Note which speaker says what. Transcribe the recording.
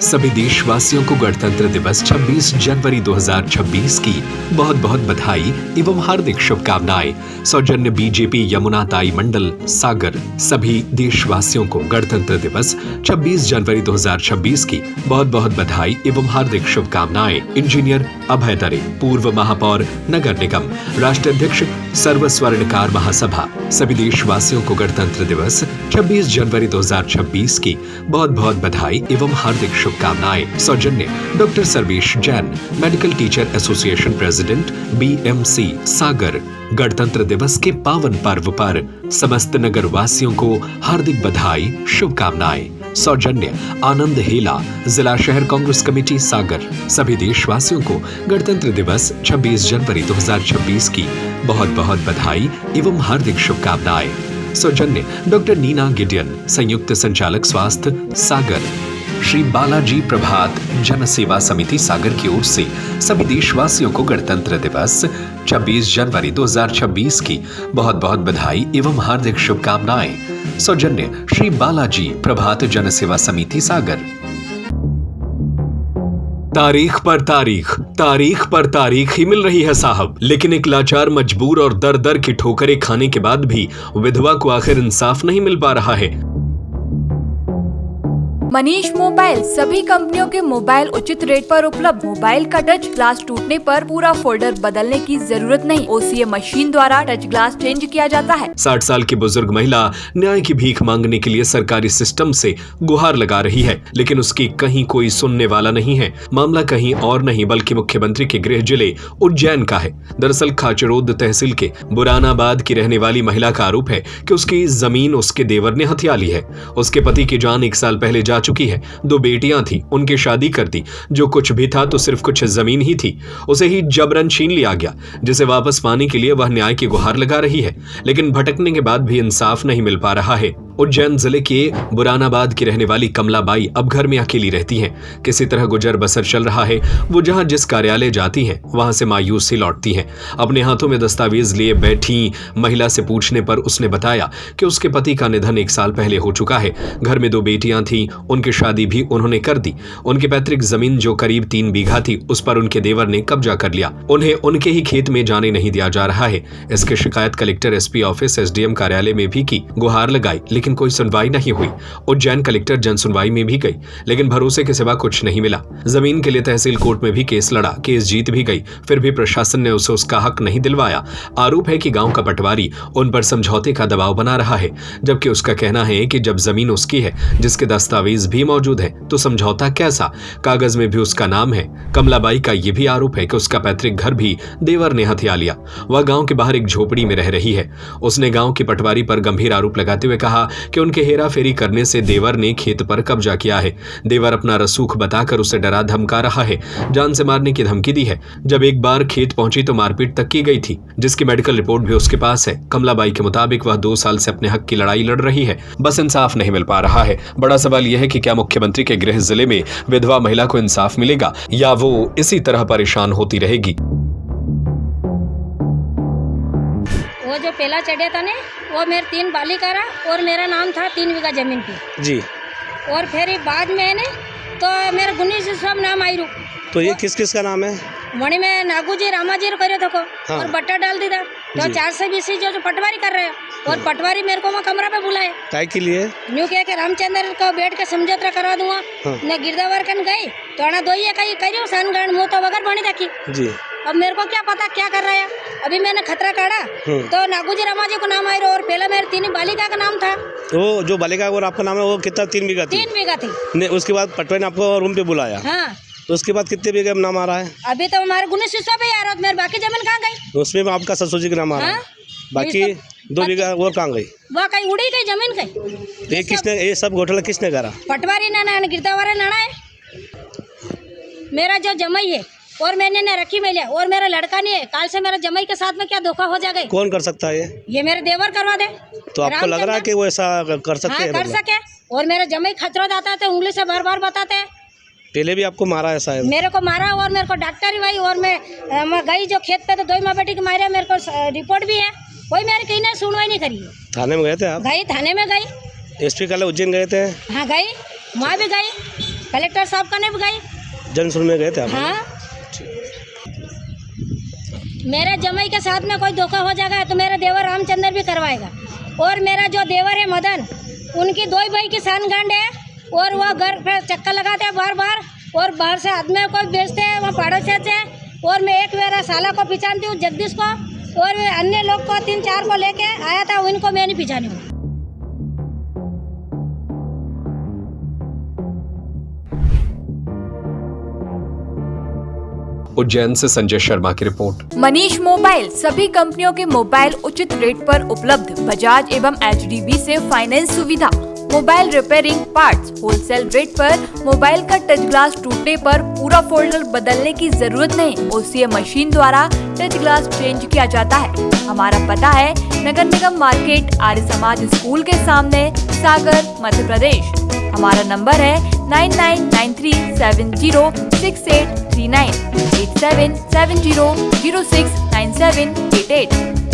Speaker 1: सभी देशवासियों को गणतंत्र दिवस 26 जनवरी 2026 की बहुत बहुत बधाई एवं हार्दिक शुभकामनाएं। सौजन्य बीजेपी यमुना ताई मंडल सागर। सभी देशवासियों को गणतंत्र दिवस 26 जनवरी 2026 की बहुत बहुत बधाई एवं हार्दिक शुभकामनाएं। इंजीनियर अभय दरे, पूर्व महापौर नगर निगम, राष्ट्राध्यक्ष सर्व स्वर्णकार महासभा। सभी देशवासियों को गणतंत्र दिवस 26 जनवरी 2026 की बहुत बहुत बधाई एवं हार्दिक शुभकामनाएं। सौजन्य doctor Sarvesh Jain, medical teacher association president BMC सागर। गणतंत्र दिवस के पावन पर्व पर समस्त नगर वासियों को हार्दिक बधाई शुभकामनाएं। सौजन्य आनंद हेला, जिला शहर कांग्रेस कमेटी सागर। सभी देशवासियों को गणतंत्र दिवस 26 जनवरी 2026 की बहुत बहुत बधाई एवं हार्दिक शुभकामनाएं। सौजन्य डॉक्टर नीना गिडियन, संयुक्त संचालक स्वास्थ्य सागर। श्री बालाजी प्रभात जन सेवा समिति सागर की ओर से सभी देशवासियों को गणतंत्र दिवस 26 जनवरी 2026 की बहुत बहुत बधाई एवं हार्दिक शुभकामनाएं। सौजन्य श्री बालाजी प्रभात जन सेवा समिति सागर। तारीख पर तारीख ही मिल रही है साहब, लेकिन एक लाचार, मजबूर और दर दर की ठोकरें खाने के बाद भी विधवा को आखिर इंसाफ नहीं मिल पा रहा है।
Speaker 2: मनीष मोबाइल, सभी कंपनियों के मोबाइल उचित रेट पर उपलब्ध। मोबाइल का टच ग्लास टूटने पर पूरा फोल्डर बदलने की जरूरत नहीं, OCA मशीन द्वारा टच ग्लास चेंज किया जाता है।
Speaker 1: 60 साल की बुजुर्ग महिला न्याय की भीख मांगने के लिए सरकारी सिस्टम से गुहार लगा रही है, लेकिन उसकी कहीं कोई सुनने वाला नहीं है। मामला कहीं और नहीं बल्कि मुख्यमंत्री के गृह जिले उज्जैन का है। दरअसल खाचरोद तहसील के बुरानाबाद की रहने वाली महिला का आरोप है कि उसकी जमीन उसके देवर ने हथिया ली है। उसके पति की जान 1 साल पहले जा चुकी है। 2 बेटियां थी, उनकी शादी कर दी। जो कुछ भी था तो सिर्फ कुछ जमीन ही थी, उसे ही जबरन छीन लिया गया, जिसे वापस पाने के लिए वह न्याय की गुहार लगा रही है, लेकिन भटकने के बाद भी इंसाफ नहीं मिल पा रहा है। उज्जैन जिले के बुरानाबाद की रहने वाली कमलाबाई अब घर में अकेली रहती हैं। किसी तरह गुजर बसर चल रहा है। वो जहां जिस कार्यालय जाती हैं वहां से मायूस ही लौटती हैं। अपने हाथों में दस्तावेज लिए बैठी महिला से पूछने पर उसने बताया कि उसके पति का निधन 1 साल पहले हो चुका है। घर में 2 बेटियां थीं, उनकी शादी भी उन्होंने कर दी। उनकी पैतृक जमीन जो करीब 3 बीघा थी उस पर उनके देवर ने कब्जा कर लिया। उन्हें उनके ही खेत में जाने नहीं दिया जा रहा है। इसकी शिकायत कलेक्टर, SP ऑफिस, SDM कार्यालय में भी की, गुहार लगाई, लेकिन कोई सुनवाई नहीं हुई। उज्जैन कलेक्टर जन सुनवाई में भी गई, लेकिन भरोसे के सिवा कुछ नहीं मिला। जमीन के लिए तहसील कोर्ट में भी केस लड़ा, केस जीत भी गई, फिर भी प्रशासन ने उसे उसका हक नहीं दिलवाया। आरोप है कि गांव का पटवारी उन पर समझौते का दबाव बना रहा है, जबकि उसका कहना है कि जब जमीन उसकी है, जिसके दस्तावेज भी मौजूद है, तो समझौता कैसा? कागज में भी उसका नाम है। कमलाबाई का यह भी आरोप है कि उसका पैतृक घर भी देवर ने हथिया लिया। वह गांव के बाहर एक झोपड़ी में रह रही है। उसने गांव के पटवारी पर गंभीर आरोप लगाते हुए कहा कि उनके हेरा फेरी करने से देवर ने खेत पर कब्जा किया है। देवर अपना रसूख बताकर उसे डरा धमका रहा है, जान से मारने की धमकी दी है। जब एक बार खेत पहुंची तो मारपीट तक की गई थी, जिसकी मेडिकल रिपोर्ट भी उसके पास है। कमलाबाई के मुताबिक वह 2 साल से अपने हक की लड़ाई लड़ रही है, बस इंसाफ नहीं मिल पा रहा है। बड़ा सवाल यह है कि क्या मुख्यमंत्री के गृह जिले में विधवा महिला को इंसाफ मिलेगा या वो इसी तरह परेशान होती रहेगी?
Speaker 3: वो जो पहला चढ़ा था ना, वो मेरे 3 बालिका रहा और मेरा नाम था 3 बीघा जमीन पे
Speaker 4: जी।
Speaker 3: और फिर बाद में ने तो मेरा गुनी से सब नाम आई रू।
Speaker 4: तो ये किस किस का नाम है?
Speaker 3: वणी में नागू जी रामा जी करे थको।
Speaker 4: हाँ।
Speaker 3: और बट्टा डाल दी था तो 420 जो पटवारी कर रहे हैं। और पटवारी मेरे को वहाँ कमरा पे बुलाए
Speaker 4: काय के लिए?
Speaker 3: न्यू कह के रामचंद्र को बैठ के समझौता करवा दूंगा।
Speaker 4: हाँ।
Speaker 3: ने गिरदावर कन गई तो आना दोइए कहीं करियो सानगढ़ मुँह तो वगर बनी देखी
Speaker 4: जी।
Speaker 3: अब मेरे को क्या पता क्या कर रहा है। अभी मैंने खतरा काढ़ा तो नागूजी रामा जी को नाम आई रहा और पहले मेरे 3 बालिका का नाम था।
Speaker 4: वो जो बालिका और आपका नाम है वो कितना 3 बीघा थी?
Speaker 3: 3 बीघा थी।
Speaker 4: ने उसके बाद पटवारी ने आपको रूम पे बुलाया?
Speaker 3: हाँ।
Speaker 4: तो उसके बाद कितने बीघे में नाम आ रहा है?
Speaker 3: अभी तो हमारे गुनी शिष्य भी आ रहा है, मेरे बाकी जमीन कहाँ गई?
Speaker 4: उसमें आपका ससुर जी का नाम आ रहा है। बाकी 2 बीघा और कहाँ गई?
Speaker 3: वह कहीं उड़ी गई जमीन कहीं।
Speaker 4: ये किसने, ये सब घोटाला किसने करा?
Speaker 3: पटवारी ने गिरदावर नाना है मेरा जो जमाई है और मैंने ने रखी में लिया और मेरा लड़का नहीं है। काल से मेरा जमाई के साथ में क्या धोखा हो जाएगा?
Speaker 4: कौन कर सकता है ये
Speaker 3: मेरे देवर करवा दे।
Speaker 4: तो आपको लग रहा है कि वो ऐसा कर सकते हैं?
Speaker 3: कर सके। और मेरा जमाई खतरा दाता है, उंगली से बार बार बताते हैं।
Speaker 4: पहले भी आपको मारा है शायद?
Speaker 3: मेरे को मारा और मेरे को डॉक्टर भाई और मैं गई जो खेत पे तो 2 माँ बेटी के मारे। मेरे को रिपोर्ट भी है, कोई मेरी कहीं ने सुनवाई नहीं करी।
Speaker 4: थाने में गए थे आप?
Speaker 3: गई, थाने में गई।
Speaker 4: SP कल उज्जैन गए थे?
Speaker 3: हाँ गई, वहाँ भी गई। कलेक्टर साहब का नहीं गई।
Speaker 4: जन सुन में गए थे आप?
Speaker 3: हाँ, मेरे जमाई के साथ में कोई धोखा हो जाएगा तो मेरा देवर रामचंद्र भी करवाएगा। और मेरा जो देवर है मदन, उनकी 2 भाई की सानगांड है और वो घर पे चक्कर लगाते हैं बार बार, और बाहर से आदमी को बेचते हैं वहाँ पड़ोसिया से। और मैं एक मेरा साला को पहचानती हूँ, जगदीश को, और वे अन्य लोग को 3-4 को लेके आया था, उनको मैं नहीं पहचानी हूँ।
Speaker 1: उज्जैन से संजय शर्मा की रिपोर्ट।
Speaker 2: मनीष मोबाइल सभी कंपनियों के मोबाइल उचित रेट पर उपलब्ध। बजाज एवं HDB से फाइनेंस सुविधा, mobile repairing parts wholesale rate पर। मोबाइल का टच ग्लास टूटने पर पूरा फोल्डर बदलने की जरूरत नहीं, OCA मशीन द्वारा टच ग्लास चेंज किया जाता है। हमारा पता है नगर निगम मार्केट, आर्य समाज स्कूल के सामने, सागर, मध्य प्रदेश। हमारा नंबर है 9993706839 8770069788।